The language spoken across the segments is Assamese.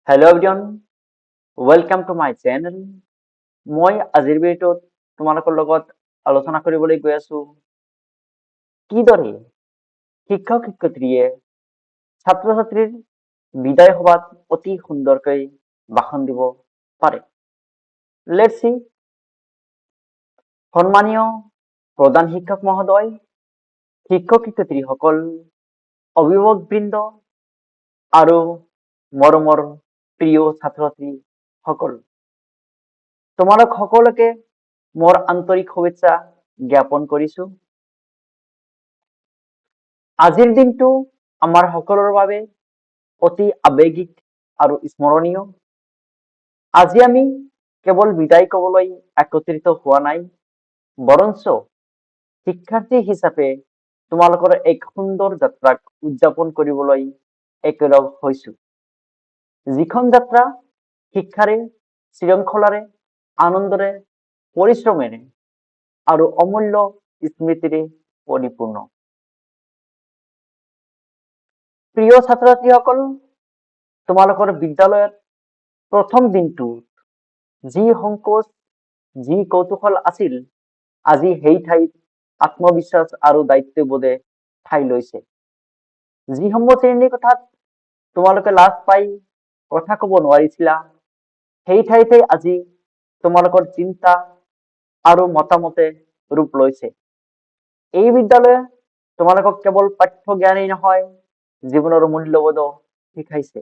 Hello everyone, welcome to my channel. মই আজিৰ ভিডিঅ'টোত তোমালোকৰ লগত আলোচনা কৰিবলৈ গৈ আছো কিদৰে শিক্ষক শিক্ষয়িত্ৰীয়ে ছাত্ৰ ছাত্ৰীৰ বিদায় সভাত অতি সুন্দৰকৈ ভাষণ দিব পাৰে। Let's see. সন্মানীয় প্ৰধান শিক্ষক মহোদয়, শিক্ষক শিক্ষয়িত্ৰীসকল, অভিভাৱকবৃন্দ আৰু মৰমৰ প্ৰিয় ছাত্ৰ ছাত্ৰীসকল, তোমালোক সকলোকে মোৰ আন্তৰিক শুভেচ্ছা জ্ঞাপন কৰিছো। আজিৰ দিনটো আমাৰ সকলোৰে বাবে অতি আৱেগিক আৰু স্মৰণীয়। আজি আমি কেৱল বিদায় কবলৈ একত্ৰিত হোৱা নাই, বৰঞ্চ শিক্ষাৰ্থী হিচাপে তোমালোকৰ এক সুন্দৰ যাত্ৰাক উদযাপন কৰিবলৈ একেলগ হৈছো। যিখন যাত্ৰা শিক্ষাৰে, শৃংখলাৰে, আনন্দৰে, পৰিশ্ৰমেৰে আৰু অমূল্য স্মৃতিৰে পৰিপূৰ্ণ। প্ৰিয় ছাত্ৰ ছাত্ৰীসকল, তোমালোকৰ বিদ্যালয়ত প্ৰথম দিনটোত যি সংকোচ, যি কৌতূহল আছিল, আজি সেই ঠাইত আত্মবিশ্বাস আৰু দায়িত্ববোধে ঠাই লৈছে। যিসমূহ শ্ৰেণীৰ কথাত তোমালোকে লাজ পাই কথা কব নোৱাৰিছিলা, সেই ঠাইতে আজি তোমালোকৰ চিন্তা আৰু মতামতে ৰূপ লৈছে। এই বিদ্যালয়ে তোমালোকক কেৱল পাঠ্য জ্ঞানেই নহয়, জীৱনৰ মূল্যবোধো শিকাইছে।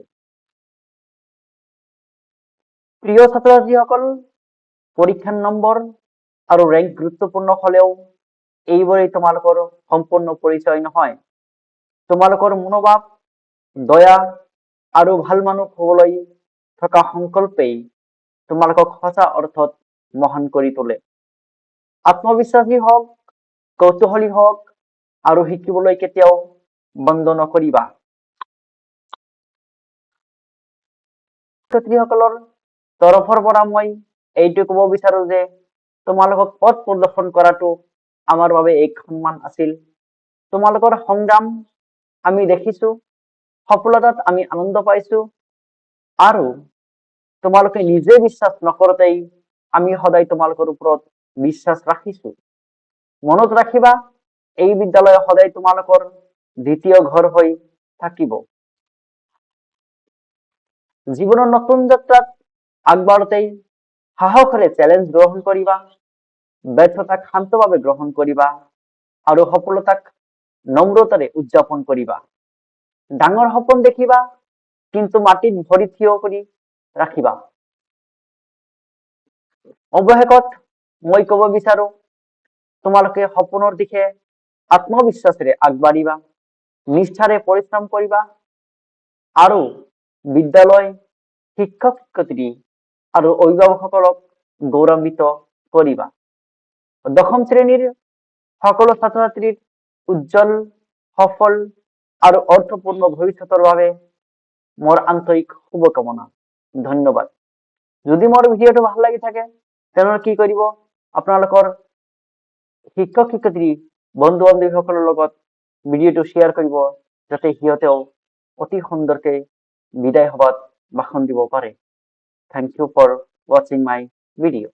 প্ৰিয় ছাত্ৰ ছাত্ৰীসকল, পৰীক্ষাৰ নম্বৰ আৰু ৰেংক গুৰুত্বপূৰ্ণ হলেও এইবোৰেই তোমালোকৰ সম্পূৰ্ণ পৰিচয় নহয়। তোমালোকৰ মনোভাৱ, দয়া আৰু ভাল মানুহ হবলৈ থকা সংকল্পেই তোমালোকক সঁচা অৰ্থত মহান কৰি তোলে। আত্মবিশ্বাসী হওক, কৌতূহলী হওক আৰু শিকিবলৈ কেতিয়াও বন্ধ নকৰিবা। ছাত্ৰীসকলৰ তৰফৰ পৰা মই এইটো কব বিচাৰো যে তোমালোকক পথ প্ৰদৰ্শন কৰাটো আমাৰ বাবে এক সন্মান আছিল। তোমালোকৰ সংগ্ৰাম আমি দেখিছো, সফলতাত আমি আনন্দ পাইছো আৰু তোমালোকে নিজে বিশ্বাস নকৰোতেই আমি সদায় তোমালোকৰ ওপৰত বিশ্বাস ৰাখিছো। মনত ৰাখিবা, এই বিদ্যালয় সদায় তোমালোকৰ দ্বিতীয় ঘৰ হৈ থাকিব। জীৱনৰ নতুন যাত্ৰাত আগবাঢ়োতেই সাহসেৰে চেলেঞ্জ গ্ৰহণ কৰিবা, ব্যৰ্থতাক শান্তভাৱে গ্ৰহণ কৰিবা আৰু সফলতাক নম্ৰতাৰে উদযাপন কৰিবা। ডাঙৰ সপোন দেখিবা, কিন্তু মাটিত ভৰি থিয় কৰি ৰাখিবা। অৱশেষত মই কব বিচাৰো, তোমালোকে সপোনৰ দিশে আত্মবিশ্বাসেৰে আগবাঢ়িবা, নিষ্ঠাৰে পৰিশ্ৰম কৰিবা আৰু বিদ্যালয়, শিক্ষক শিক্ষয়িত্ৰী আৰু অভিভাৱকসকলক গৌৰৱান্বিত কৰিবা। দশম শ্ৰেণীৰ সকলো ছাত্ৰ ছাত্ৰীৰ উজ্জ্বল, সফল আৰু অৰ্থপূৰ্ণ ভৱিষ্যতৰ বাবে মোৰ আন্তৰিক শুভকামনা। ধন্যবাদ। যদি মোৰ ভিডিঅ'টো ভাল লাগি থাকে তেনেহলে কি কৰিব, আপোনালোকৰ শিক্ষক শিক্ষয়িত্ৰী বন্ধু বান্ধৱীসকলৰ লগত ভিডিঅ'টো শ্বেয়াৰ কৰিব, যাতে সিহঁতেও অতি সুন্দৰকৈ বিদায় সভাত ভাষণ দিব পাৰে। Thank you for watching my video.